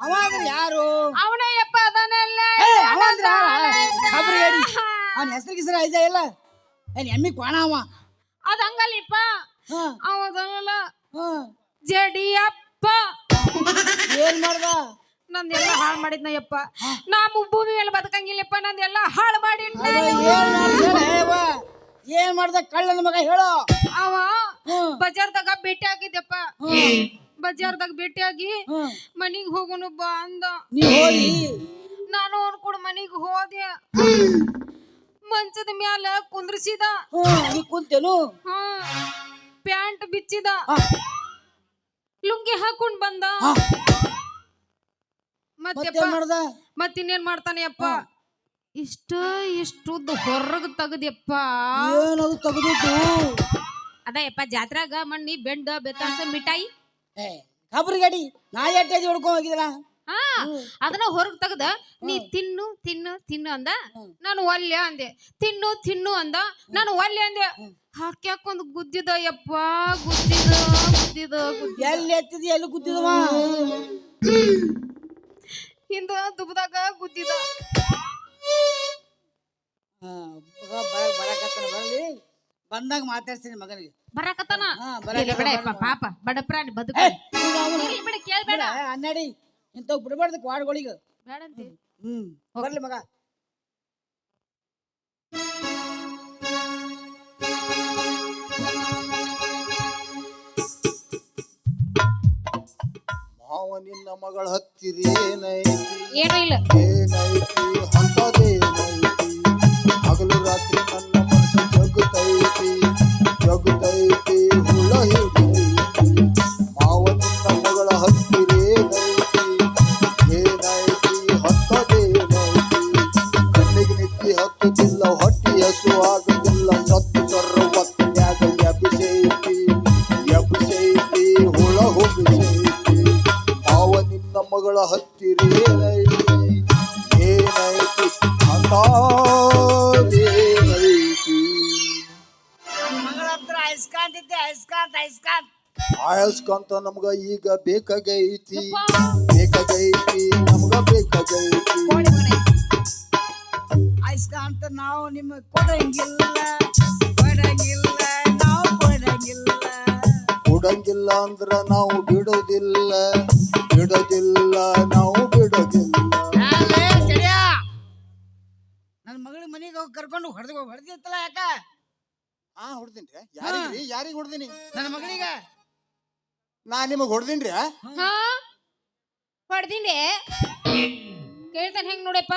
ಅವ ಅಂದ್ರೆ ಯಾರು? ಅವನಯ್ಯಪ್ಪ ಅದನ್ನೆಲ್ಲ ಅವ ಅಂದ್ರ ಖಬ್ರಿ ಹೇಳಿ ಅವನ ಹೆಸರು ಐದ ಇಲ್ಲ ಏನ್ ಎಮ್ಮಿ ಕೋಣ ಅವ. ಅದ ಹಂಗಲ್ಲಿಪ್ಪ ಅವದಲ್ಲ ಹಾ ಜಡಿಯಪ್ಪ. ಏನ್ ಮಾಡ್ದ? ನಂದೆಲ್ಲ ಹಾಳು ಮಾಡಿದ್ನಯ್ಯಪ್ಪ. ನಾ ಭೂಮಿ ಮೇಲೆ ಬದುಕಂಗಿಲ್ಲಪ್ಪ. ನಂದೆಲ್ಲ ಹಾಳು ಮಾಡಿ ಏನ್ ಮಾಡ್ದ ಕಳ್ಳನ ಮಗ ಹೇಳೋ. ಅವ ಬಜಾರ್ದಾಗ ಭೇಟಿ ಆಗಿದ್ದಪ್ಪ. ಬಜಾರ್ದಾಗ ಭೇಟಿಯಾಗಿ ಮನಿಗ್ ಹೋಗುನು ಬಾ ಅಂದ. ನಾನು ಅವನ್ ಕೂಡ ಮನಿಗ್ ಹೋದೆ. ಮಂಚದ ಮ್ಯಾಲ ಕುಂದ್ರಿಸಿದ. ಕುಂತೇನು? ಪ್ಯಾಂಟ್ ಬಿಚ್ಚಿದ. ಲುಂಗಿ ಹಾಕೊಂಡ್ ಬಂದ. ಮತ್ತಿನ್ನೇನ್ ಮಾಡ್ತಾನೆಯಪ್ಪ? ಇಷ್ಟುದ್ದು ಹೊರಗ್ ತಗದ್ಯಪ್ಪ. ಏನದು ತಗದಿದ್ದು? ಅದಯ್ಯಪ್ಪ ಜಾತ್ರಾಗ ಮಣ್ಣಿ ಬೆಂಡ ಬೆತ್ತಾಸ ಮಿಠಾಯಿ ಖಬ್ರಿ ಗಾಡಿ ನಾ ಎಟ್ಟೇದಿ ಹೊಡ್ಕೊಂಡ್ ಹೋಗಿದಲ್ಲ. ಅದನ್ನ ಹೊರಗ್ ತಗದ ನೀ ತಿನ್ನು ತಿನ್ನು ತಿನ್ನು ಅಂದ. ನಾನು ಒಲ್ಲೆ ಅಂದೆ. ತಿನ್ನು ತಿನ್ನು ಅಂದ. ನಾನು ಒಲ್ಲೆ ಅಂದೆ. ಹಾಕ್ಯಾಕೊಂದ್ ಗುದ್ದಿದ ಯಪ್ಪ. ಗುದ್ದಿದ ಎಲ್ಲಿ ಎತ್ತಿದ ಎಲ್ಲಿ ಗುದ್ದಿದವ? ಹಿಂದ ದುಬ್ದಾಗ ಗುದ್ದಿದ. ಬರಕತ್ತನ ಬರ್ಲಿ ಬಂದಾಗ ಮಾತಾಡ್ತೀನಿ ಮಗನಿಗೆ. ಬರಕತ್ತಾನ ಪಾಪ ಬಡ ಪ್ರಾಣಿ ಬದುಕ ಕೇಳ್ಬೇಡ ಅನ್ನಡಿ ಇಂಥವ್ ಬಿಡಬಾರ್ದು ಕ್ವಾಡ್ಗಳಿಗೆ. ಬೇಡಂತೆ ಬರ್ಲಿ ಮಗ. ಮಾವ ನಿನ್ನ ಮಗಳ ಹತ್ತಿರ ಏನೈತಿ ಏನೂ ಇಲ್ಲ ಏನೈತಿ ಅಂತದೇನೈತಿ ಹಗಲು ರಾತ್ರಿ ನನ್ನ ಮನಸ್ಸು ಜಗುತ್ತೈತಿ ಜಗುತ್ತೈತಿ ಹುಳ ಹಿಡಿದೈತಿ ಮಾವ ನಿನ್ನ ಮಗಳ ಹತ್ತಿರ ಏನೈತಿ ಏನೈತಿ ಅಂತದೇನೈತಿ ಕಣ್ಣಿಗೆ ನಿದ್ದೆ ಹತ್ತುತ್ತಿಲ್ಲ ಹೊಟ್ಟಿ ಹಸು ಆಗುತ್ತಿಲ್ಲ ಸತ್ತು ಸರ್ವತ್ನ್ಯಾಗ ಎಬ್ಬಿಸೈತಿ ಎಬ್ಬಿಸೈತಿ ಹುಳ ಹುಬ್ಬಿಸೈತಿ ಮಾವ ನಿನ್ನ ಮಗಳ ಹತ್ತಿರ ಏನೈತಿ ಏನೈತಿ ಅಂತೇನೈತಿ ಮಗಳ ಹತ್ರ ಐಸ್ಕಾಂತಿದ್ದೆ ಐಸ್ಕಾಂತ ಆಯಸ್ಕಂತ ನಮ್ಗ ಈಗ ಬೇಕಾಗೈತಿ ಬೇಕಾಗೈತಿ ನಮ್ಗ ಬೇಕಾಗೈತಿ ಐಸ್ಕಾಂತ ನಾವು ನಿಮಗೆ ಕೊಡಂಗಿಲ್ಲ ನಾವು ಕೊಡಂಗಿಲ್ಲ ಕೊಡಂಗಿಲ್ಲ ಅಂದ್ರ ನಾವು ಬಿಡೋದಿಲ್ಲ ಬಿಡೋದಿಲ್ಲ ನಾವು ಬಿಡೋದಿಲ್ಲ ನನ್ನ ಮಗಳ ಮನೆಗೆ ಹೋಗಿ ಕರ್ಕೊಂಡು ಹೊಡೆದಿತ್ತಲ್ಲ ಯಾಕ? ಹೊಡ್ದಿನ್ರಿ ಯಾರಿಗ್ರಿ ಯಾರಿಗ್ ಹೊಡ್ದಿನಿ? ನನ್ನ ಮಗಳಿಗ ನಾ ನಿಮಗ್ ಹೊಡ್ದಿನ್ರಿ? ಹೊಡ್ದಿಂಡೆ ಕೇಳ್ತಾನೆ ಹೆಂಗ್ ನೋಡಪ್ಪ.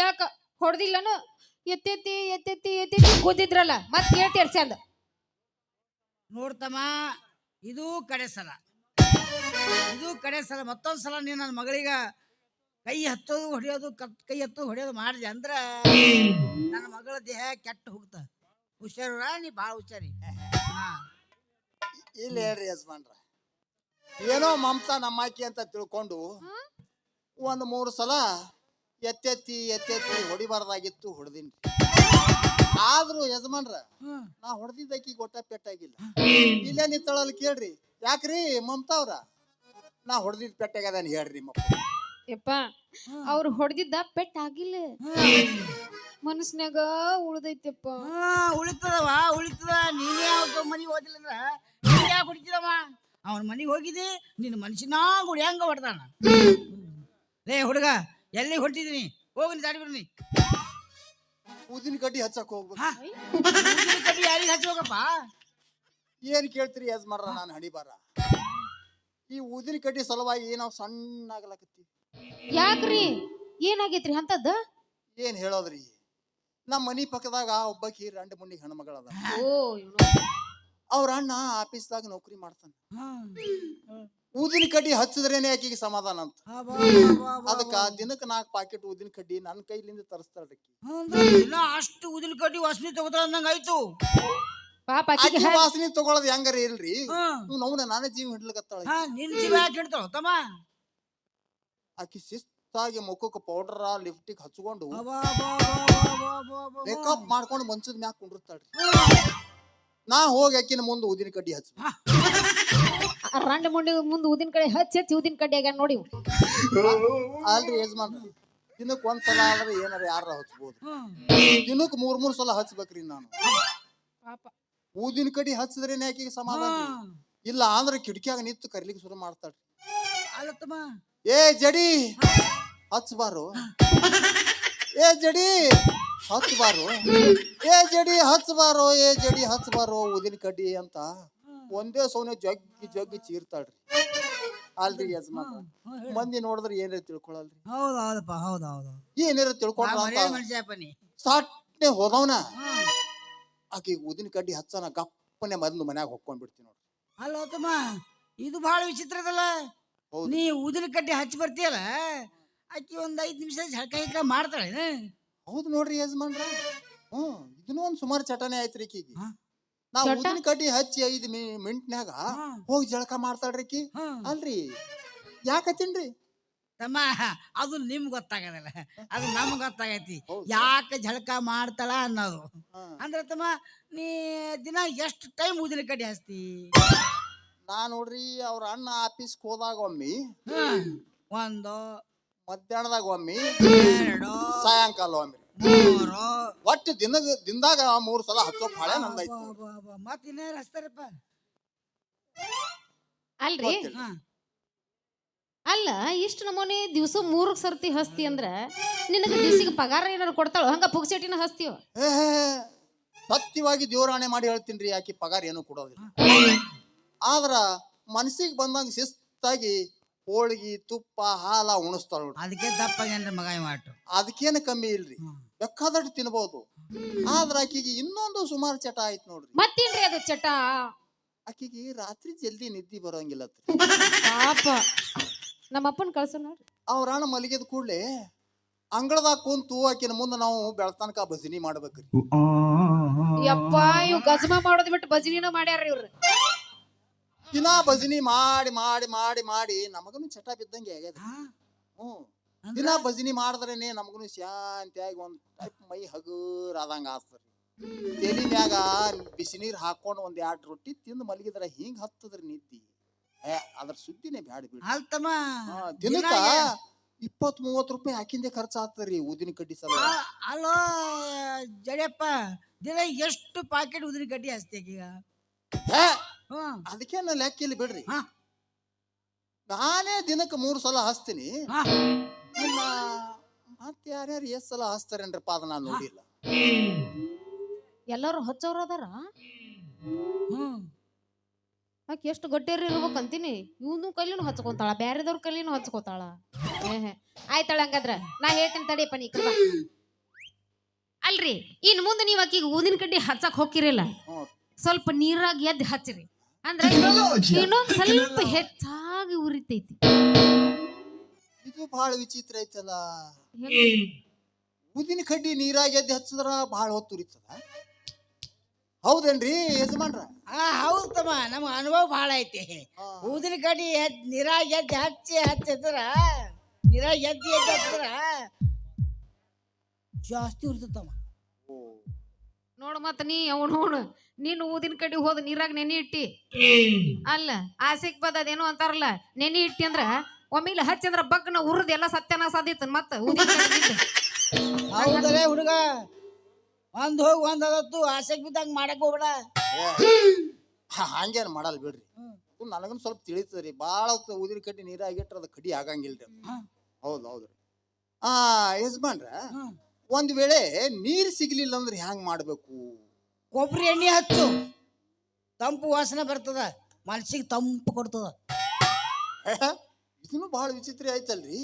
ಯಾಕ ಹೊಡ್ದಿಲ್ಲನು? ಎತ್ತೆತ್ತಿ ಎತ್ತೆತ್ತಿ ಎತ್ತೆತ್ತಿ ಕೂತಿದ್ರಲ್ಲ ಮತ್ ಕೇಳ್ತೇರ್ ಚಂದ. ನೋಡ್ತಮ್ಮ ಇದು ಕಡೆ ಸಲ ಮತ್ತೊಂದ್ ಸಲ ನೀನು ನನ್ನ ಮಗಳಿಗ ಕೈ ಹತ್ತೋದು ಹೊಡೆಯೋದು ಮಾಡಿದೆ ಅಂದ್ರ ನನ್ನ ಮಗಳ ದೇಹ ಕೆಟ್ಟ ಹೋಗ್ತ. ಹುಷಾರ ನೀ ಭಾಳ ಹುಷಾರಿ. ಇಲ್ಲ ಹೇಳ್ರಿ ಯಜಮಾನ್ರ, ಏನೋ ಮಮತಾ ನಮ್ಮಾಕಿ ಅಂತ ತಿಳ್ಕೊಂಡು ಒಂದ್ 3 ಸಲ ಎತ್ತೆತ್ತಿ ಹೊಡಿಬಾರ್ದಾಗಿತ್ತು ಹೊಡೆದಿನ್ರಿ. ಆದ್ರೂ ಯಜಮಾನ್ರ ನಾ ಹೊಡೆದಿದ್ದಕ್ಕಿ ಗೊಟ್ಟ ಪೆಟ್ಟಾಗಿಲ್ಲ. ಇಲ್ಲೇ ನಿತ್ತಳಲ್ಲಿ ಕೇಳ್ರಿ. ಯಾಕ್ರಿ ಮಮತಾ ಅವ್ರ ನಾ ಹೊಡೆದಿದ್ ಪೆಟ್ಟಾಗದ ಹೇಳ್ರಿ ಯಪ್ಪ. ಅವ್ರು ಹೊಡೆದಿದ್ದ ಪೆಟ್ಟ ಆಗಿಲ್ಲ, ಮನಸ್ನ್ಯಾಗ ಉಳ್ದೈತಪ್ಪ. ಉಳಿತದ ನೀನೇ ಯಾವ ಮನಿಗೆ ಹೋದಿಲ್ಲ ಅಂದ್ರ ಯಾಕೆ ಹೊಡಿತಿದವ? ಅವನ ಮನಿಗೆ ಹೋಗಿದ್ದಿ ನಿನ್ನ ಮನುಷ್ಯನಾಗ ಹೆಂಗ ಹೊಡ್ದಾನ. ಲೇ ಹುಡುಗ ಎಲ್ಲಿ ಹೊಟ್ಟಿದೀನಿ ಹೋಗಿ ದಾಡಿ ಬಿಡ್ನಿ. ಊದಿನ ಕಡ್ಡಿ ಹಚ್ಚಕ್ ಹೋಗ್ಬೇಕು. ಕಡ್ಡಿ ಯಾರಿಗೆ ಹಚ್ಚಬೇಕಪ್ಪ? ಏನ್ ಕೇಳ್ತೀರಿ ಯಜಮಾನ್ರ, ನಾನು ಹಣಿಬಾರ ಈ ಊದಿನ ಕಡ್ಡಿ ಸಲುವಾಗಿ ನಾವು ಸಣ್ಣ ಆಗ್ಲಕತ್ತಿ. ಯಾಕ್ರಿ ಏನಾಗೈತ್ರಿ ಅಂತದ್ದ? ಏನ್ ಹೇಳೋದ್ರಿ, ನಮ್ಮ ಮನಿ ಪಕ್ಕದಾಗ ಒಬ್ಬಕಿ 2 ಮುನ್ನಿಗೆ ಹೆಣ್ಮಗಳದ. ಅವ್ರ ಅಣ್ಣ ಆಫೀಸ್ದಾಗ ನೌಕರಿ ಮಾಡ್ತಾನ. ಊದಿನ ಕಡ್ಡಿ ಹಚ್ಚಿದ್ರೇನೆ ಆಕಿಗೆ ಸಮಾಧಾನ ಅಂತ. ಅದಕ್ಕ ದಿನಕ್ಕೆ 4 ಪಾಕೆಟ್ ಊದಿನ ಕಡ್ಡಿ ನನ್ನ ಕೈಲಿಂದ ತರಿಸ್ತಾಳ್ರಿ. ಅಷ್ಟು ಊದಿನ ಕಡ್ಡಿ ವಾಸನೆ ತಗೋತಾಳ ಅಂದಂಗ ಆಯ್ತು. ವಾಸನೆ ತಗೊಳದ್ ಹೆಂಗಾರ ಇಲ್ರಿ, ನೋವ್ನ ನಾನೇ ಜೀವ ಹಿಡ್ಲಕತ್ತಾಳ. ನಿನ್ ಜೀವ ಯಾಕೆ ಹಿಡ್ತಾಳ ತಮ್ಮ? ಆಕಿ ಶಿಸ್ತಾಗಿ ಮುಖಕ್ಕೆ ಪೌಡರ್ ಲಿಫ್ಟಿಗೆ ಹಚ್ಕೊಂಡು ಮೇಕಪ್ ಮಾಡ್ಕೊಂಡು ಮಂಚದ ಮ್ಯಾಗ ಕುಂಡಿರ್ತಾಳ್ರಿ. ನಾ ಹೋಗಿ ಆಕಿನ ಮುಂದೆ ಊದಿನ ಕಡ್ಡಿ ಹಚ್ಚ ರಂಡ ಮುಂಡಿ ಮುಂದೆ ಊದಿನ ಕಡೆ ಹಚ್ಚಿ ಊದಿನ ಕಡ್ಡಿ ಆಗ್ಯಾನ ನೋಡಿ ಇವ. ಅಲ್ರಿ ಯಜಮಾನ್ರ ದಿನಕ್ಕೆ ಒಂದ್ಸಲ ಆದ್ರೆ ಏನಾರ ಯಾರ ಹಚ್ಬೋದು ಹ್ಮ್ ದಿನಕ್ಕೆ ಮೂರ್ ಸಲ ಹಚ್ಬೇಕ್ರಿ ನಾನು ಪಾಪ ಊದಿನ ಕಡಿ ಹಚ್ಚಿದ್ರೇನೆ ಆಕಿಗೆ ಸಮಾಧಾನ ರೀ. ಹ್ಮ್. ಇಲ್ಲ ಅಂದ್ರೆ ಕಿಟಕಿಯಾಗ ನಿಂತು ಕರಿಲಿಕ್ಕೆ ಶುರು ಮಾಡ್ತಾಳ್ರಿ. ಅಲ್ಲತ್ತಮ್ಮ ಏ ಜಡಿ ಹಚ್ಬಾರು, ಏ ಜಡಿ ಹಚ್ಬಾರು, ಏ ಜಡಿ ಹಚ್ಬಾರೋ, ಏ ಜಡಿ ಹಚ್ಬಾರೋ ಊದಿನ ಕಡ್ಡಿ ಅಂತ ಒಂದೇ ಸೌನೆ ಜಗ್ಗಿ ಜಗ್ಗಿ ಚೀರ್ತಾಳ್ರಿ. ಅಲ್ರಿ ಯಜಮಾನ ಮಂದಿ ನೋಡಿದ್ರೆ ಏನಾರ ತಿಳ್ಕೊಳಲ್ರಿ. ಹೌದು ಹೌದಪ್ಪ ಹೌದು ಹೌದು ಏನಾರ ತಿಳ್ಕೊಂಡ್ರ ಅಂತ ಮನುಷ್ಯಪ್ಪ ನೀ ಸಾಟ್ನೆ ಹೋದವನ ಹ್ಮ್. ಆಕಿ ಊದಿನ ಕಡ್ಡಿ ಹಚ್ಚನ ಗಪ್ಪನೆ ಮೊದ್ಲು ಮನ್ಯಾಗ ಹೊಕ್ಕೊಂಡ್ಬಿಡ್ತೀನಿ ನೋಡ್ರಿ. ಅಲ್ಲತ್ತಮ್ಮ ಇದು ಬಹಳ ವಿಚಿತ್ರ ಅದಲ್ಲ. ಹೌದು. ನೀ ಊದಿನ ಕಡ್ಡಿ ಹಚ್ಚಿ ಬರ್ತೀಯಲ್ಲ ಆಕಿ ಒಂದ್ 5 ನಿಮಿಷ ಝಳಕ ಗಿಳಕ ಮಾಡ್ತಾಳೆ. ಹೌದು ನೋಡ್ರಿ ಯಜಮಾನ್ರ. ಇದನ್ನೂ ಒಂದ್ ಸುಮಾರು ಚಟನೆ ಆಯ್ತ್ರಿ ಈಕಿಗೆ. ಹಾ? ನಾ ಚಟ? ಊದಿನ ಕಡ್ಡಿ ಹಚ್ಚಿ 5 ಮಿನಿಟ್ನ್ಯಾಗ ಹೋಗಿ ಜಳಕ ಮಾಡ್ತಾಳ್ರಿ ಆಕಿ. ಅಲ್ರಿ ಯಾಕತ್ತೀನ್ರಿ ತಮ್ಮ ಅದು ನಿಮ್ಗೆ ಗೊತ್ತಾಗದಲ್ಲ, ಅದು ನಮ್ಗೆ ಗೊತ್ತಾಗೈತಿ ಹೌದು. ಯಾಕೆ ಝಳಕ ಮಾಡ್ತಾಳ ಅನ್ನೋದು. ಹಾ. ಅಂದ್ರೆ ತಮ್ಮ ನೀ ದಿನ ಎಷ್ಟು ಟೈಮ್ ಊದಿನ ಕಡ್ಡಿ ಹಚ್ತಿ? ನಾ ನೋಡ್ರಿ ಅವ್ರ ಅಣ್ಣ ಆಫೀಸ್ಗೆ ಹೋದಾಗ ಒಮ್ಮಿ, ಒಂದು ಮಧ್ಯಾಹ್ನದಾಗ ಒಮ್ಮಿ, 2 ಸಾಯಂಕಾಲ ಒಮ್ಮಿ, 3 ಒಟ್ಟು ದಿನದಾಗ 3 ಸಲ ಹಚ್ಚೋ ಹಾಳೆ ನಂದೈತಿ. ಮತ್ ಇನ್ನೇನು ಹಚ್ತಾರಪ್ಪ? ಅಲ್ರಿ ಗೊತ್ತಿಲ್ಲ. ಹಾ. ಅಲ್ಲ ಇಷ್ಟು ನಮೂನಿ ದಿವ್ಸ 3 ಸರ್ತಿ ಹಸ್ತಿ ಅಂದ್ರ ನಿನಗ ದಿವ್ಸಿಗೆ ಪಗಾರ ಏನಾರು ಕೊಡ್ತಾಳ ಹಂಗ ಪುಗ್ಸೆಟಿನ ಹಸ್ತೀವ? ಏ, ಸತ್ಯವಾಗಿ ದೇವರಾಣೆ ಮಾಡಿ ಹೇಳ್ತೀನಿ ಆಕಿ ಪಗಾರ ಏನು ಕೊಡೋದಿಲ್ಲ. ಆದ್ರ ಮನಸ್ಸಿಗೆ ಬಂದಂಗ ಶಿಸ್ತಾಗಿ ಹೋಳಿಗೆ ತುಪ್ಪ ಹಾಲ ಉಣಿಸ್ತಾಳ ನೋಡ್ರಿ. ಅದಕ್ಕೆ ದಪ್ಪಾಗೇನ್ರಿ ಮಗ ಮಾಟು. ಅದಕ್ಕೇನು ಕಮ್ಮಿ ಇಲ್ರಿ, ಬೇಕಾದಷ್ಟು ತಿನ್ಬಹುದು. ಆದ್ರ ಆಕಿಗೆ ಇನ್ನೊಂದು ಸುಮಾರು ಚಟ ಆಯ್ತು ನೋಡ್ರಿ. ಮತ್ತೇನ್ರಿ ಅದು ಚಟ? ಆಕಿಗೆ ರಾತ್ರಿ ಜಲ್ದಿ ನಿದ್ದಿ ಬರೋಂಗಿಲ್ಲ. ಪಾಪ ನಮ್ಮಪ್ಪನ ಕಳ್ಸು ನೋಡ್ರಿ. ಅವ್ರ ಅಣ್ಣ ಮಲಗಿದ ಕೂಡ್ಲೆ ಅಂಗಳದಾಗ ಕುಂತು ಆಕಿನ ಮುಂದೆ ನಾವು ಬೆಳತನಕ ಭಜನಿ ಮಾಡ್ಬೇಕ್ರಿ. ಯಪ್ಪ ಇವ್ ಗಜಮ ಮಾಡೋದ್ ಬಿಟ್ಟು ಭಜನಿನ ಮಾಡ್ಯಾರ ಇವ್ರು. ದಿನ ಭಜನಿ ಮಾಡಿ ಮಾಡಿ ಮಾಡಿ ಮಾಡಿ ನಮಗನು ಚಟ ಬಿದ್ದಂಗೆ ಆಗ್ಯದ. ದಿನ ಭಜನಿ ಮಾಡಿದ್ರೇನೆ ನಮಗನು ಶಾಂತಿಯಾಗಿ ಒಂದ್ ಟೈಪ್ ಮೈ ಹಗುರ್ ಆದಂಗ ಆಗ್ತದ್ರಿ. ತೆಲಿ ಮ್ಯಾಗ ಬಿಸಿ ನೀರ್ ಹಾಕೊಂಡು 1-2 ರೊಟ್ಟಿ ತಿಂದು ಮಲಗಿದ್ರ ಹಿಂಗ್ ಹತ್ತದ್ರಿ ನಿದ್ದಿ. ಅದ್ರ ಸುದ್ದಿನೇ ಬ್ಯಾಡ ಬಿಡ್ರಿ. ಅಲ್ತಮ್ಮ ದಿನಕ್ಕ 20-30 ರೂಪಾಯಿ ಹಾಕಿಂದೆ ಖರ್ಚು ಆಗ್ತದ್ರಿ ಊದಿನ ಕಡ್ಡಿ ಸಲ. ಅಲ್ಲೋ ಜಡಿಯಪ್ಪ, ದಿನ ಎಷ್ಟು ಪಾಕೆಟ್ ಊದಿನ ಕಡ್ಡಿ ಹಚ್ತಿ ಈಗ? ಅದಕ್ಕೇನು ಲೆಕ್ಕ ಇಲ್ಲ ಬಿಡ್ರಿ. ಹಾ. ನಾನೇ ದಿನಕ್ಕೆ 3 ಸಲ ಹಚ್ತೀನಿ. ಹಾ. ಇನ್ನ ಮತ್ತೆ ಯಾರ್ಯಾರು ಎಷ್ಟ್ ಸಲ ಹಚ್ತಾರೇನ್ರಪ್ಪ ಅದ ನಾನು ನೋಡಿಲ್ಲ. ಎಲ್ಲಾರು ಹಚ್ಚವ್ರ ಅದಾರ. ಹ್ಮ್. ಆಕೆ ಎಷ್ಟು ಗಟ್ಟಿಯರ್ ಇರ್ಬೇಕಂತೀನಿ. ಇವನು ಕೈಲಿನೂ ಹಚ್ಕೊಂತಾಳ, ಬ್ಯಾರೆದವ್ರ ಕೈಲಿನೂ ಹಚ್ಕೋತಾಳ. ಆಯ್ತಾಳ ಹಂಗಾದ್ರ ನಾ ಹೇಳ್ತೀನಿ ತಡಿಯಪ್ಪ ನೀ ಕರ್ಬ. ಅಲ್ರಿ ಇನ್ ಮುಂದೆ ನೀವ್ ಆಕಿಗೆ ಊದಿನ ಕಡ್ಡಿ ಹಚ್ಚಕ್ ಹೋಗಿರಿಲ್ಲ, ಸ್ವಲ್ಪ ನೀರಾಗ ಎದ್ದು ಹಚ್ಚಿರಿ ಅಂದ್ರೆ ಇನ್ನೊಂದ್ ಸ್ವಲ್ಪ ಹೆಚ್ಚಾಗಿ ಉರಿತೈತಿ. ಇದು ಬಹಳ ವಿಚಿತ್ರ ಐತಲ್ಲ. ಊದಿನ ಕಡ್ಡಿ ನೀರಾಗ ಎದ್ದು ಹಚ್ಚಿದ್ರ ಬಹಳ ಹೊತ್ತು ಉರಿತದ. ಹೌದೇನ್ರಿ ಯಜಮಾನ್ರ? ಹೌದು ತಮ್ಮ, ನಮ್ಗೆ ಅನುಭವ ಭಾಳ ಐತಿ. ಊದಿನ ಕಡ್ಡಿ ನೀರಾಗ ಎದ್ದು ಹಚ್ಚಿದ್ರ ನೀರಾಗ ಎದ್ದು ಹಚ್ಚಿದ್ರ ಜಾಸ್ತಿ ಉರ್ತತಮ್ಮ. ನೋಡು ಮತ್ತ ನೀ ಅವನು ನೀನು ಊದಿನ ಕಡ್ಡಿ ಹೋದ ನೀರಾಗ ನೆನೆ ಇಟ್ಟಿ ಅಲ್ಲ ಆಸೆಗ್ ಬದ ಅದೇನೋ ಅಂತಾರಲ್ಲ, ನೆನೆ ಇಟ್ಟಿ ಅಂದ್ರ ಒಮ್ಮಿಲ್ಲ ಹಚ್ಚಂದ್ರ ಬಗ್ನ ಉರ್ದ್ ಎಲ್ಲ ಸತ್ಯನಾಶ ಆದಿತ್ತು. ಮತ್ತ ಊದಿನ ಕಡ್ಡಿ ಹೌದಲೇ ಹುಡುಗ, ಒಂದ್ ಹೋಗಿ ಒಂದ್ ಅದತ್ತು ಆಸೆಗೆ ಬಿದ್ದಂಗ ಮಾಡಕ್ ಹೋಗ್ಬೇಡ. ಹಂಗೇನ್ ಮಾಡಲ್ ಬಿಡ್ರಿ. ನನಗನ್ ಸ್ವಲ್ಪ ತಿಳಿತದ್ರಿ. ಬಾಳ ಊದಿನ ಕಡ್ಡಿ ನೀರಾಗಿಟ್ರ ಅದ ಕಡಿ ಆಗಂಗಿಲ್ರಿ. ಹೌದ್ ಹೌದ್ರಿ. ಯಜಮಾನ್ರ, ಒಂದ್ ವೇಳೆ ನೀರ್ ಸಿಗ್ಲಿಲ್ಲ ಅಂದ್ರೆ ಹ್ಯಾಂಗ್ ಮಾಡ್ಬೇಕು? ಕೊಬ್ಬರಿ ಎಣ್ಣೆ ಹಚ್ಚು, ತಂಪು ವಾಸನೆ ಬರ್ತದ, ಮನಸ್ಸಿಗೆ ತಂಪು ಕೊಡ್ತದ. ಇದನ್ನು ಬಹಳ ವಿಚಿತ್ರ ಆಯ್ತಲ್ರಿ.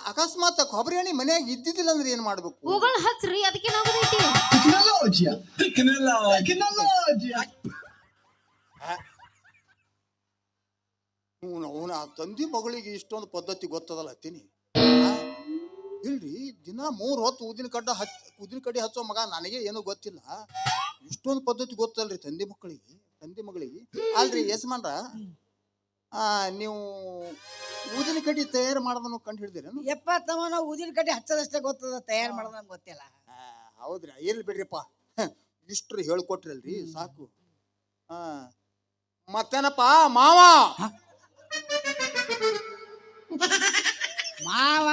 ಅಕಸ್ಮಾತ್ ಕೊಬ್ಬರಿ ಎಣ್ಣೆ ಮನ್ಯಾಗ ಇದ್ದಿದ್ದಿಲ್ಲ ಅಂದ್ರೆ ಏನ್ ಮಾಡ್ಬೇಕು? ಹೂಗಳು ಹಚ್ಚ್ರಿ, ಅದಕ್ಕೆ ನಾವು ತಂದಿ ಮಗಳಿಗೆ ಇಷ್ಟೊಂದು ಪದ್ಧತಿ ಗೊತ್ತದಲ್ಲ ಹತ್ತೀನಿ. ಇಲ್ರಿ, ದಿನ 3 ಹೊತ್ತು ಊದಿನ ಕಡ್ಡಿ ಹಚ್ಚೋ ಮಗ ನನಗೆ ಏನೂ ಗೊತ್ತಿಲ್ಲ. ಇಷ್ಟೊಂದು ಪದ್ಧತಿ ಗೊತ್ತಲ್ರಿ ತಂದಿ ಮಗಳಿಗೆ. ಅಲ್ರಿ ಯಜಮಾನ್ರ, ನೀವು ಊದಿನ ಕಡ್ಡಿ ತಯಾರು ಮಾಡೋದನ್ನು ಕಂಡು ಹಿಡಿದಿರೇನು? ಎಪ್ಪತ್ತಮ್ಮ, ನಾವು ಊದಿನ ಕಡ್ಡಿ ಹಚ್ಚದಷ್ಟೇ ಗೊತ್ತದ, ತಯಾರು ಮಾಡೋದು ನಮ್ಗೆ ಗೊತ್ತಿಲ್ಲ. ಹೌದ್ರಿ, ಇರ್ಲಿ ಬಿಡ್ರಿಪ್ಪ, ಇಷ್ಟ್ರು ಹೇಳ್ಕೊಟ್ರಲ್ರಿ ಸಾಕು. ಮತ್ತೇನಪ್ಪ ಮಾವ ಮಾವ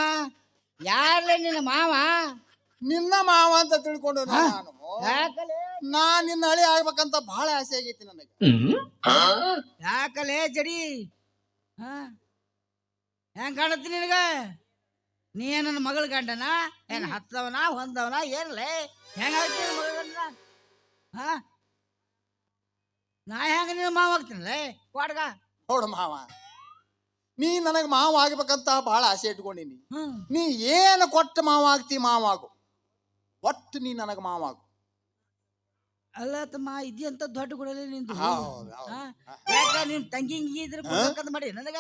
ಯಾರೇ ನಿನ್ನ ಮಾವ? ನಿನ್ನ ಮಾವ ಅಂತ ತಿಳ್ಕೊಂಡು ನಾನು ಯಾಕಲೆ ನಿನ್ನ ಹಳಿ ಆಗ್ಬೇಕಂತ ಬಹಳ ಆಸೆ ಆಗೈತಿ ನನಗೆ. ಯಾಕಲೆ ಜಡಿ ಹಾ ಹೆಂಗ್ ಕಾಣತ್ತಿ ನಿನಗ? ನೀ ನನ್ನ ಮಗಳ ಗಂಡನ ಏನ್ ಹತ್ತವನ ಹೊಂದವನ ಏನ್ಲೇ? ಹೆಂಗಾಗ್ತಿ ಮಗಳ ಗಂಡನ? ಹಾ ನಾ ಹೆಂಗ ನಿನ್ನ ಮಾವ ಆಗ್ತೀನಲ್ಲೇ ಕ್ವಾಡ್ಗ? ನೋಡು ಮಾವ, ನೀ ನನಗೆ ಮಾವ ಆಗ್ಬೇಕಂತ ಬಹಳ ಆಸೆ ಇಟ್ಕೊಂಡಿನಿ. ಹ್ಮ್ ನೀ ಏನು ಕೊಟ್ಟ ಮಾವ ಆಗ್ತಿ ಮಾವ ಆಗು, ಒಟ್ಟು ನೀ ನನಗೆ ಮಾವ ಆಗು. ಅಲ್ಲ ತಮ್ಮ ಇದ್ಯಂತ ದೊಡ್ಡ ಗುಡಲಿ ನಿಂದು. ಹೌದು, ಹೌದು. ಹಾ? ಯಾಕ ನಿಮ್ ತಂಗಿ ಇದ್ರ ಕೊಡ್ಬೇಕಂತ ಮಾಡಿ ನನಗ?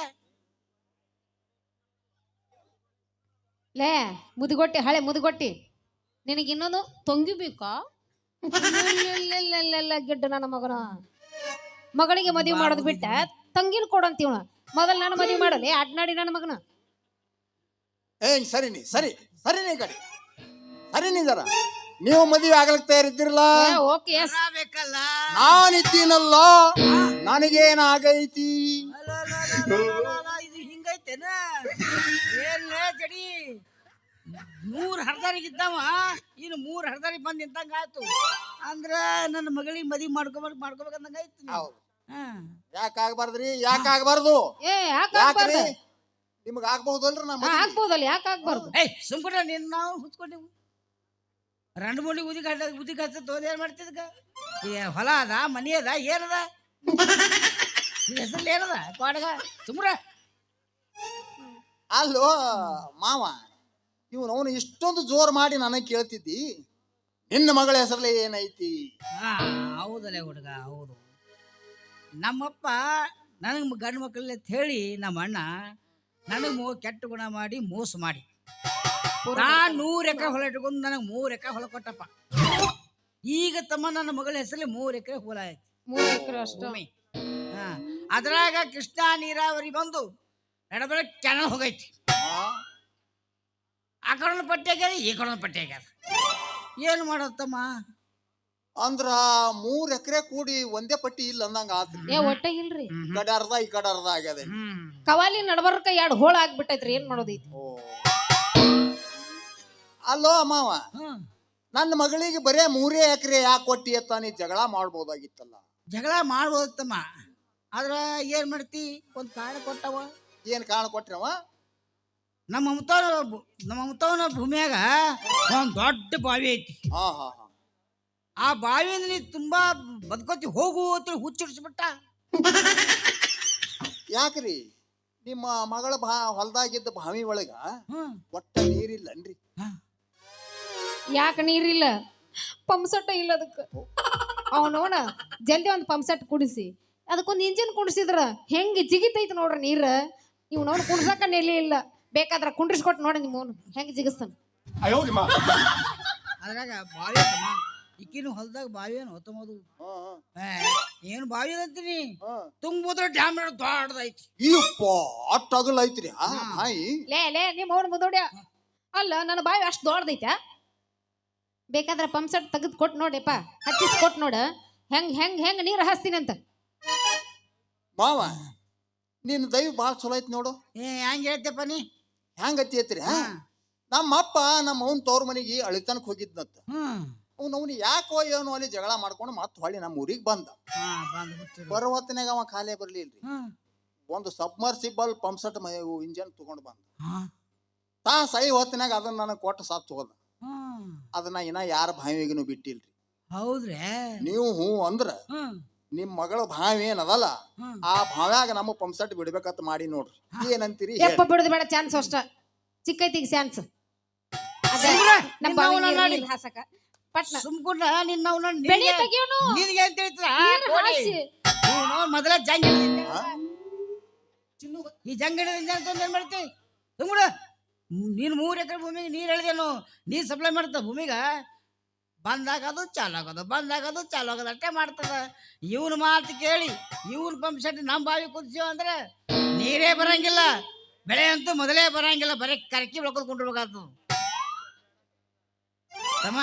ಲೇ ಮುದುಗೊಟ್ಟಿ, ಹಳೆ ಮುದುಗೊಟ್ಟಿ, ನಿನಗೆ ಇನ್ನೊಂದು ತೊಂಗಿ ಬೇಕಾ? ಗಿಡ್ಡ ನನ್ನ ಮಗನ ಮಗಳಿಗೆ ಮದುವೆ ಮಾಡೋದು ಬಿಟ್ಟ ತಂಗಿನ ಕೊಡಂತೀವ. ಮೊದಲು ನಾನು ಮದುವೆ ಮಾಡಲಿ ಅಡ್ನಾಡಿ ನನ್ನ ಮಗನ. ಸರಿನಿ ಕಡೆ ಸರಿನಿ ಜರ. ನೀವು ಮದುವೆ ಆಗ್ಲಿಕ್ಕೆ ತಯಾರಿದ್ದಿರಲ್ಲ, ಓಕೆ ಎಸ್ ಬೇಕಲ್ಲ. ನಾನಿದ್ದೀನಲ್ಲ, ನನಗೇನಾಗೈತಿ? ಇದು ಹಿಂಗೈತೇನ? ಏನ್ಲೇ ಜಡಿ 3 ಹರ್ದಾರಿಗಿದ್ದಾವ, ಇನ್ನು 3 ಹರ್ದಾರಿ ಬಂದ್ ನಿಂತಂಗ ಆಯ್ತು. ಅಂದ್ರ ನನ್ನ ಮಗಳಿಗೆ ಮದುವೆ ಮಾಡ್ಕೋಬೇಕಂದಂಗ ಆಯ್ತು. ಹೌದು. ಯಾಕಾಗಬಾರ್ದ್ರಿ? ಯಾಕಾಗಬಾರ್ದು? ಏ ಯಾಕ್ರಿ? ಯಾಕೆ ನಿಮಗ್ ಆಗ್ಬಹುದಲ್ರಿ? ನಮ್ಮ ಆಗ್ಬೋದಲ್ಲ, ಯಾಕೆ ಆಗ್ಬಾರ್ದು? ಸುಮ್ಕೊಂಡ ನೀನ್ ನಾವು ಹುಚ್ಕೊಂಡಿವು 2 ಮೂಲಿ ಉದಿ ಕಚ್ಚ ತೋದ್ ಏನ್ ಮಾಡ್ತಿದ್ಕ? ಹೊಲ ಅದ, ಮನಿ ಅದ, ಏನದ? ಹೆಸರು ಏನದ ಕ್ವಾಡ್ಗ? ಸುಮ್ರ ಅಲ್ಲೋ ಮಾವ, ಇವನು ಅವನು ಇಷ್ಟೊಂದು ಜೋರ್ ಮಾಡಿ ನನಗೆ ಕೇಳ್ತಿದ್ದಿ, ನಿನ್ನ ಮಗಳ ಹೆಸರಲ್ಲಿ ಏನೈತಿ? ಹೌದಲ್ಲೇ ಹುಡುಗ, ಹೌದು. ನಮ್ಮಪ್ಪ ನನಗೆ ಗಂಡು ಮಕ್ಕಳಲ್ಲಿ ಅಂತ ಹೇಳಿ ನಮ್ಮ ಅಣ್ಣ ನನಗೆ ಕೆಟ್ಟ ಗುಣ ಮಾಡಿ ಮೋಸ ಮಾಡಿ ನಾನು 100 ಎಕರೆ ಹೊಲ ಇಟ್ಕೊಂಡು ನನಗೆ 3 ಎಕರೆ ಹೊಲ ಕೊಟ್ಟಪ್ಪ. ಈಗ ತಮ್ಮ ನನ್ನ ಮಗಳ ಹೆಸರಲ್ಲಿ 3 ಎಕರೆ ಹೊಲ ಐತಿ. 3 ಎಕರೆ ಅಷ್ಟ. ಅದ್ರಾಗ ಕೃಷ್ಣಾ ನೀರಾವರಿ ಬಂದು ಎಡಬೆಳ ಕೆನಲ್ ಹೋಗೈತಿ. ಆ ಕಡೆ ಪಟ್ಟಿ ಆಗ್ಯಾದ, ಈ ಕಡೆ ಪಟ್ಟಿ ಆಗ್ಯಾದ. ಏನು ಮಾಡೋದಮ್ಮ? ಅಂದ್ರ 3 ಎಕರೆ ಕೂಡಿ ಒಂದೇ ಪಟ್ಟಿ ಇಲ್ಲ ಅಂದಂಗ ಆತ್ರಿ. ಏ ಒಟ್ಟೆ ಇಲ್ರಿ, ಈ ಕಡೆ ಅರ್ಧ ಈ ಕಡೆ ಅರ್ಧ ಆಗ್ಯದ. ಕವಾಲಿ ನಡಬರ್ಕ 2 ಹೋಳ ಆಗ್ಬಿಟ್ಟೈತ್ರಿ, ಏನ್ ಮಾಡೋದೈತಿ? ಅಲ್ಲೋ ಮಾವ, ನನ್ನ ಮಗಳಿಗೆ ಬರೇ 3 ಎಕರೆ ಯಾಕೆ ಕೊಟ್ಟಿ ಅಂತ ನೀ ಜಗಳ ಮಾಡ್ಬೋದಾಗಿತ್ತಲ್ಲ. ಜಗಳ ಮಾಡ್ಬೋದತ್ತಮ್ಮ, ಆದ್ರ ಏನ್ ಮಾಡ್ತಿ? ಒಂದು ಕಾರಣ ಕೊಟ್ಟವ. ಏನ್ ಕಾರಣ ಕೊಟ್ರವ? ನಮ್ಮ ಮಮತವನ ಭೂಮಿಯಾಗ ಒಂದು ದೊಡ್ಡ ಬಾವಿ ಐತಿ. ಆ ಬಾವಿಯಿಂದ ನೀ ತುಂಬಾ ಬದುಕೋತಿ ಹೋಗು ಅಂತ ಹುಚ್ಚಿಡಿಸ್ಬಿಟ್ಟ. ಯಾಕ್ರಿ? ನಿಮ್ಮ ಮಗಳ ಹೊಲದಾಗಿದ್ದ ಬಾವಿ ಒಳಗ ಒಟ್ಟ ನೀರಿಲ್ಲನ್ರಿ? ಯಾಕೆ ನೀರಿಲ್ಲ? ಪಂಪ್ಸೆಟ್ ಇಲ್ಲ ಅದಕ್ಕೆ. ಅವನವನ ಜಲ್ದಿ ಒಂದು ಪಂಪ್ಸೆಟ್ ಕುಡಿಸಿ ಅದಕ್ಕೊಂದು ಇಂಜಿನ್ ಕುಡಿಸಿದ್ರ ಹೆಂಗೆ ಜಿಗಿತೈತಿ ನೋಡ್ರಿ ನೀರ. ಇವ್ನವ್ನು ಕುಡ್ಸಕ ನೆಲೆ ಇಲ್ಲ, ಬೇಕಾದ್ರೆ ಕುಂಡ್ರಿಸ್ಕೊಟ್ಟು ನೋಡಿ ನಿಮ್ಮವನು ಹೆಂಗೆ ಜಿಗಿಸ್ತಾನ. ಅದ್ರಾಗ ಬಾವಿ ಐತಮ್ಮ, ಇಕ್ಕಿನ ಹೊಲದಾಗ ಬಾವಿ ಏನು ಹೊತ್ತಮೋದು ಏನು ಬಾವಿ ಅಂತೀನಿ. ತುಂಬೋದ್ರ ಡ್ಯಾಮ್ ದೊಡ್ಡದೈತಿ. ಅಟ್ಟ ಅಗಲ ಐತ್ರಿ ಬಾಯಿ. ಲೇ ನಿಮ್ಮವನು ಮುದೋಡ್ಯ ಅಲ್ಲ, ನನ್ನ ಬಾವಿ ಅಷ್ಟು ದೊಡ್ಡದೈತ. ಬೇಕಾದ್ರೆ ಪಂಪ್ಸೆಟ್ ತೆಗೆದು ಕೊಟ್ಟು ನೋಡಿಪ್ಪ, ಹಚ್ಚಿಸ್ ಕೊಟ್ಟು ನೋಡ ಹೆಂಗ್ ಹೆಂಗ್ ಹೆಂಗ್ ನೀರು ಹಾಸ್ತೀನಿ ಅಂತ. ಮಾವ, ನಿನ್ನ ದೈವ ಭಾಳ ಚಲೋ ಐತಿ ನೋಡು. ಹೆಂಗ್ ಹೇಳ್ತಪ್ಪ ನೀ? ಹೆಂಗತಿ ಐತ್ರಿ? ನಮ್ಮ ಅಪ್ಪ ನಮ್ಮ ಅವನ್ ತವ್ರ ಮನೆಗೆ ಅಳಿತನಕ್ ಹೋಗಿದ್ನಂತ. ಅವ್ನು ಯಾಕೋ ಏನೋ ಅಲ್ಲಿ ಜಗಳ ಮಾಡ್ಕೊಂಡು ಮತ್ತೆ ಹೊಳ್ಳಿ ನಮ್ಮ ಊರಿಗೆ ಬಂದ. ಬರೋ ಹೊತ್ತಿನಾಗ ಅವ ಖಾಲಿ ಬರ್ಲಿಲ್ರಿ. ಒಂದು ಸಬ್ಮರ್ಸಿಬಲ್ ಪಂಪ್ಸೆಟ್ ಇಂಜನ್ ತಗೊಂಡ್ ಬಂದ. ಸೈ ಹೊತ್ತಿನಾಗ ಅದನ್ನ ನನಗೆ ಕೊಟ್ಟು ಸತ್ತು ಹೋದ. ಅದನ್ನ ಇನ್ನ ಯಾರ ಬಾವಿಗೂ ಬಿಟ್ಟಿಲ್ರಿ. ಹೌದ್ರಿ? ನೀವು ಹೂ ಅಂದ್ರ ನಿಮ್ ಮಗಳ ಬಾವಿ ಏನದಲ್ಲ, ಆ ಬಾವ್ಯಾಗ ನಮ್ಮ ಪಂಪ್ಸೆಟ್ ಬಿಡ್ಬೇಕಂತ ಮಾಡಿ ನೋಡ್ರಿ. ಏನಂತೀರಿ? ಎಪ್ಪ ಬಿಡುದು ಬೇಡ, ಚಾನ್ಸ್ ಅಷ್ಟ ಚಿಕ್ಕೈತಿಗೆ ಚಾನ್ಸ್. ಮೊದಲ ಜಂಗ ಈ ಜಂಗ ಏನ್ ಮಾಡ್ತಿ? ಸುಮ್ಬಿಡ. ನೀನ್ 3 ಎಕರೆ ಭೂಮಿಗೆ ನೀರ್ ಎಳ್ದೇನು, ನೀರ್ ಸಪ್ಲೈ ಮಾಡ್ತ ಭೂಮಿಗ. ಬಂದಾಗದು ಚಾಲು ಆಗೋದು, ಬಂದಾಗದು ಚಾಲು ಆಗೋದು ಅಷ್ಟೇ ಮಾಡ್ತದ. ಇವನ್ ಮಾತು ಕೇಳಿ ಇವನ್ ಪಂಪ್ ಸೆಟ್ ನಮ್ಮ ಬಾವಿ ಕುದಿಸಿವ ಅಂದ್ರೆ ನೀರೇ ಬರಂಗಿಲ್ಲ, ಬೆಳೆ ಅಂತೂ ಮೊದಲೇ ಬರಂಗಿಲ್ಲ, ಬರೀ ಕರಕಿ ಬೆಳ್ಕೊಂಡ್ಬಿಡ್ಬೇಕಾಗ್ತದ. ತಮ್ಮ,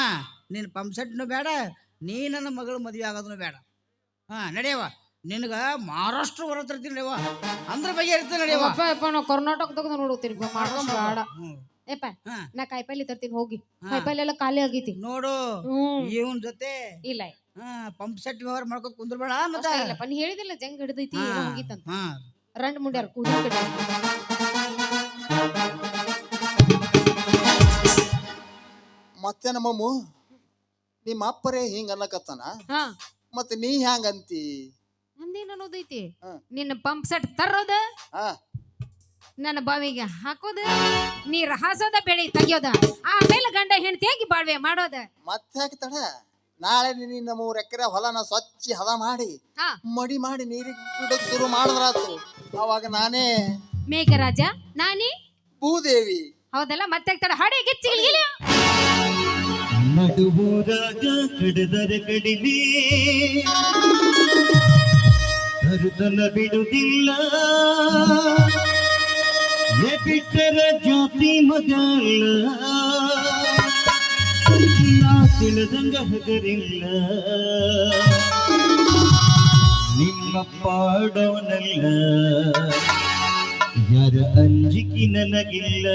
ನಿನ್ನ ಪಂಪ್ ಸೆಟ್ನು ಬೇಡ, ನೀ ನನ್ನ ಮಗಳು ಮದುವೆ ಆಗೋದನ್ನು ಬೇಡ. ನಡೆಯವ ನಿನಗ ಮಹಾರಾಷ್ಟ್ರ ಹೊರತಿರ್ತೀನಿ ನಡಿಯವ ಅಂದ್ರ ಬಗ್ಗೆ ಇರ್ತೀನಿ ನಡಿಯವ. ಯಪ್ಪ ನಾವು ಕರ್ನಾಟಕದಾಗ ನೋಡುತ್ತೀನಿ ಮಾಡ್ಕೊಂಡ್ ಬೇಡ. ಏಪ್ಪ ಹಾ. ನಾ ಕಾಯಿಪಲ್ಲೆ ತರ್ತೀನಿ ಹೋಗಿ. ಕಾಯಿಪಲ್ಲೆ ಎಲ್ಲ ಖಾಲಿ ಆಗೈತಿ. ನೋಡು ಇವನ್ ಜೊತೆ ಇಲ್ಲ ಪಂಪ್ ಸೆಟ್ ವ್ಯವಹಾರ ಮಾಡ್ಕೊತ ಕುಂದ್ರಬೇಡ ಮತ್ತ. ಇಲ್ಲಪ್ಪ ನೀ ಹೇಳಿದಿಲ್ಲ ಜಂಗ್ ಹಿಡಿದೈತಿ ಏನೋ ಹೋಗಿತ್ತಂತ. ಹಾ ರಂಡ್ ಮುಂಡ್ಯಾರ ಕೂದಲು ಕಡೆ. ಮತ್ತೆ ನಮ್ಮಮ್ಮು ನಿಮ್ಮ ಅಪ್ಪರೇ ಹಿಂಗ ಅನ್ನಕತ್ತಾನ, ಹಾ ಮತ್ತೆ ನೀ ಹ್ಯಾಂಗಂತಿ? ನಂದೇನ್ ಅನ್ನೋದೈತಿ? ಹಾ. ನಿನ್ನ ಪಂಪ್ ಸೆಟ್ ತರೋದ, ಹಾ ನನ್ನ ಬಾವಿಗೆ ಹಾಕೋದ, ನೀರ್ ಹಾಸೋದ, ಬೆಳಿ ತೆಗಿಯೋದ, ಆಮೇಲೆ ಗಂಡ ಹೆಂಡತಿಯಾಗಿ ಬಾಳ್ವೆ ಮಾಡೋದ. ಮತ್ತೆ ಯಾಕೆ ತಡ? ನಾಳೆ ನಿನ್ನ 3 ಎಕರೆ ಹೊಲನ ಸ್ವಚ್ಛ ಹದ ಮಾಡಿ ಹಾ ಮಡಿ ಮಾಡಿ ನೀರಿಗೆ ಬಿಡೋಕ್ ಶುರು ಮಾಡಿದ್ರಾತು. ಅವಾಗ ನಾನೇ ಮೇಘರಾಜ, ನಾನೇ ಭೂದೇವಿ. ಹೌದಲ್ಲ, ಮತ್ತೆ ತಡ ಹಾಡಿ ಗಿಚ್ಚಿಗಿಲಿ. ನಡುವೂರಾಗ ಕಡದರ ಕಡಿಮೆ ಕರುತನ ಬಿಡುವುದಿಲ್ಲ, ಬಿಟ್ಟರ ಜಾತಿ ಮಗಲ್ಲ, ನಾ ತಿಳಿದಂಗ ಹಗರಿಲ್ಲ, ನಿಮ್ಮ ಪಾಡೋನಲ್ಲ, ಯಾರ ಅಂಜಿಕೆ ನನಗಿಲ್ಲ.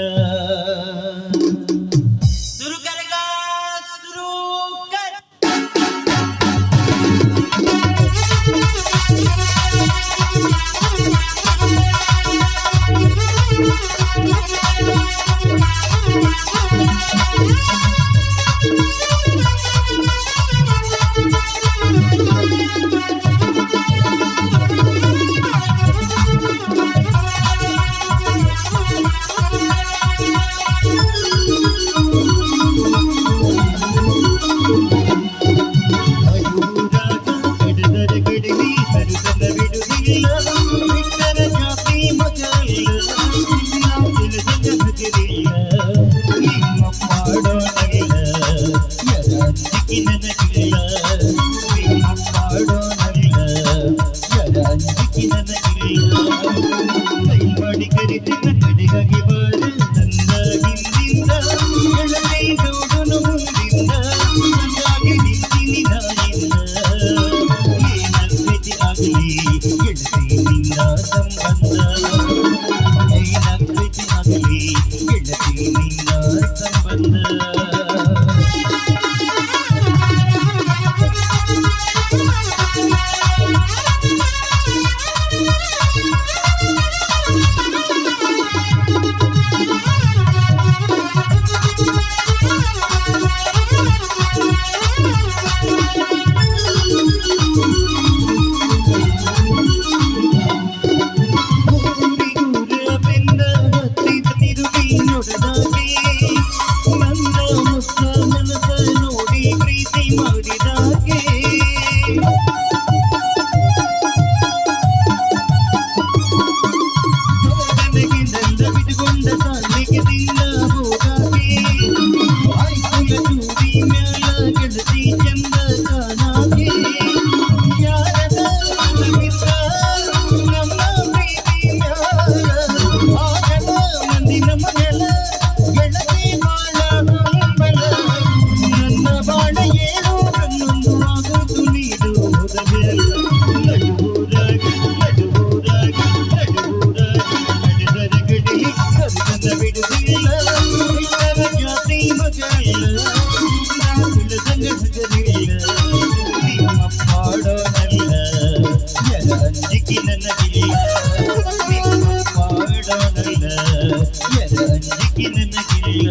ನನಗಿಲ್ಲ